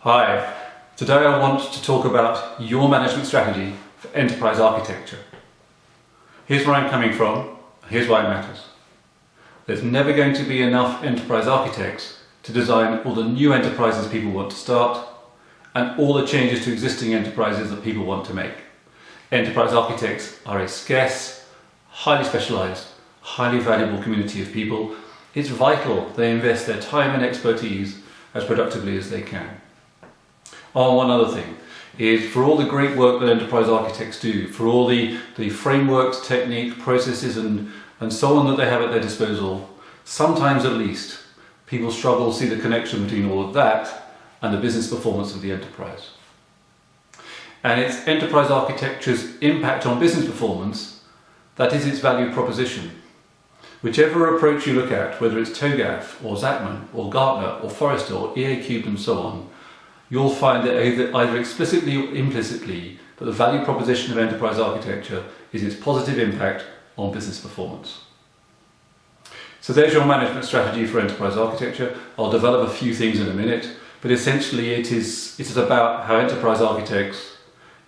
Hi, today I want to talk about your management strategy for enterprise architecture. Here's where I'm coming from, here's why it matters. There's never going to be enough enterprise architects to design all the new enterprises people want to start and all the changes to existing enterprises that people want to make. Enterprise architects are a scarce, highly specialised, highly valuable community of people. It's vital they invest their time and expertise as productively as they can. Oh, one other thing is, for all the great work that enterprise architects do, for all the frameworks, technique, processes and so on that they have at their disposal, sometimes at least people struggle to see the connection between all of that and the business performance of the enterprise. And it's enterprise architecture's impact on business performance that is its value proposition. Whichever approach you look at, whether it's TOGAF or Zachman or Gartner or Forrester or EA Cubed and so on, you'll find that either explicitly or implicitly that the value proposition of enterprise architecture is its positive impact on business performance. So there's your management strategy for enterprise architecture. I'll develop a few things in a minute, but essentially it is about how enterprise architects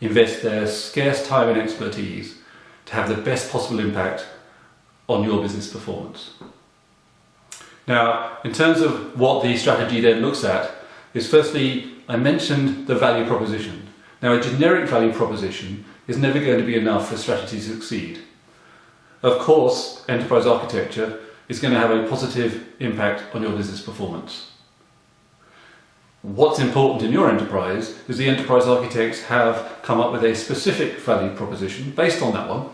invest their scarce time and expertise to have the best possible impact on your business performance. Now, in terms of what the strategy then looks at, is firstly, I mentioned the value proposition. Now, a generic value proposition is never going to be enough for a strategy to succeed. Of course, enterprise architecture is going to have a positive impact on your business performance. What's important in your enterprise is the enterprise architects have come up with a specific value proposition based on that one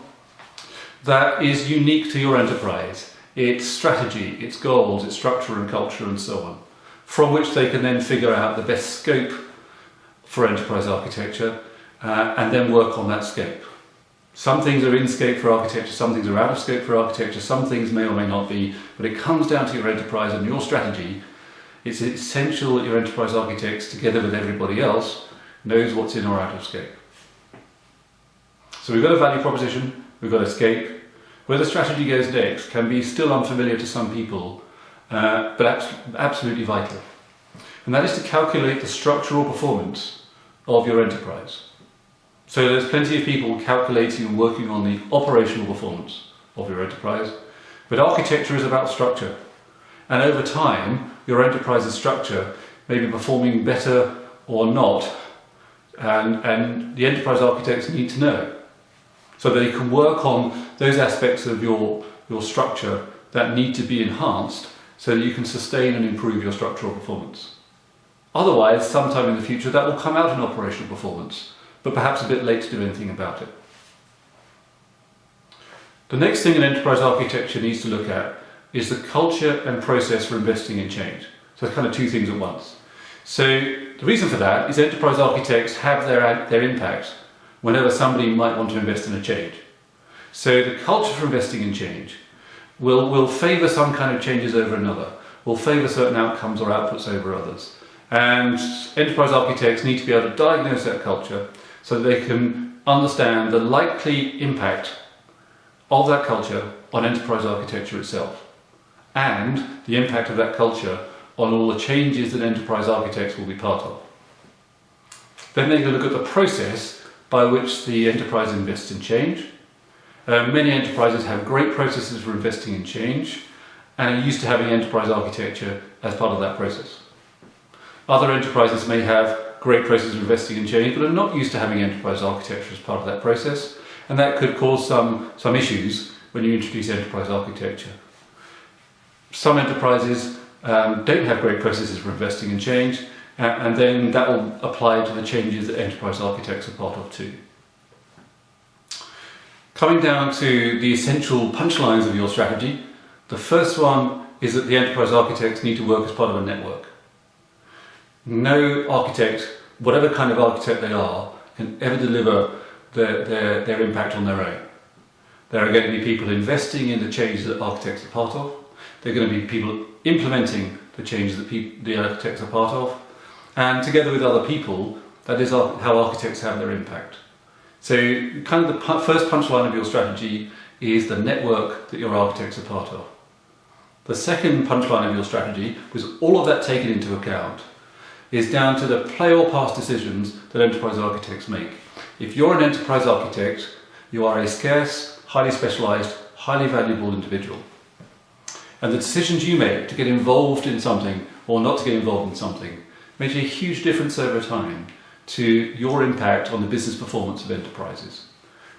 that is unique to your enterprise, its strategy, its goals, its structure and culture and so on, from which they can then figure out the best scope for enterprise architecture and then work on that scope. Some things are in scope for architecture, some things are out of scope for architecture, some things may or may not be, but it comes down to your enterprise and your strategy. It's essential that your enterprise architects, together with everybody else, knows what's in or out of scope. So we've got a value proposition, we've got a scope. Where the strategy goes next can be still unfamiliar to some people, but absolutely vital. And that is to calculate the structural performance of your enterprise. So there's plenty of people calculating and working on the operational performance of your enterprise, but architecture is about structure. And over time, your enterprise's structure may be performing better or not, and the enterprise architects need to know, so that they can work on those aspects of your structure that need to be enhanced so that you can sustain and improve your structural performance. Otherwise, sometime in the future, that will come out in operational performance, but perhaps a bit late to do anything about it. The next thing an enterprise architecture needs to look at is the culture and process for investing in change. So it's kind of two things at once. So the reason for that is enterprise architects have their impact whenever somebody might want to invest in a change. So the culture for investing in change will favour some kind of changes over another, will favour certain outcomes or outputs over others. And enterprise architects need to be able to diagnose that culture so that they can understand the likely impact of that culture on enterprise architecture itself, and the impact of that culture on all the changes that enterprise architects will be part of. Then they can look at the process by which the enterprise invests in change. Many enterprises have great processes for investing in change and are used to having enterprise architecture as part of that process. Other enterprises may have great processes for investing in change but are not used to having enterprise architecture as part of that process, and that could cause some issues when you introduce enterprise architecture. Some enterprises don't have great processes for investing in change, and then that will apply to the changes that enterprise architects are part of too. Coming down to the essential punchlines of your strategy, the first one is that the enterprise architects need to work as part of a network. No architect, whatever kind of architect they are, can ever deliver their impact on their own. There are going to be people investing in the changes that architects are part of. There are going to be people implementing the changes that the architects are part of. And together with other people, that is how architects have their impact. So kind of the first punchline of your strategy is the network that your architects are part of. The second punchline of your strategy, with all of that taken into account, is down to the play or pass decisions that enterprise architects make. If you're an enterprise architect, you are a scarce, highly specialised, highly valuable individual. And the decisions you make to get involved in something or not to get involved in something makes a huge difference over time to your impact on the business performance of enterprises.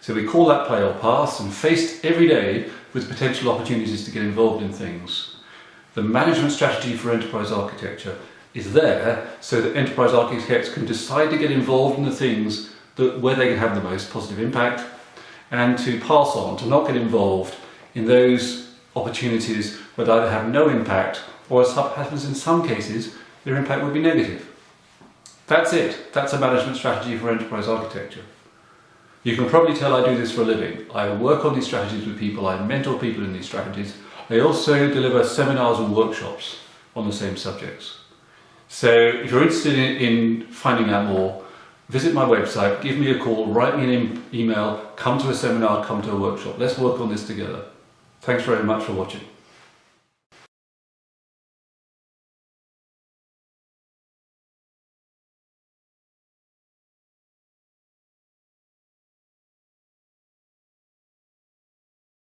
So we call that play or pass, and faced every day with potential opportunities to get involved in things, the management strategy for enterprise architecture is there so that enterprise architects can decide to get involved in the things where they can have the most positive impact, and to pass on, to not get involved in those opportunities where they either have no impact or, as happens in some cases, their impact would be negative. That's it. That's a management strategy for enterprise architecture. You can probably tell I do this for a living. I work on these strategies with people, I mentor people in these strategies. I also deliver seminars and workshops on the same subjects. So if you're interested in finding out more, visit my website, give me a call, write me an email, come to a seminar, come to a workshop. Let's work on this together. Thanks very much for watching.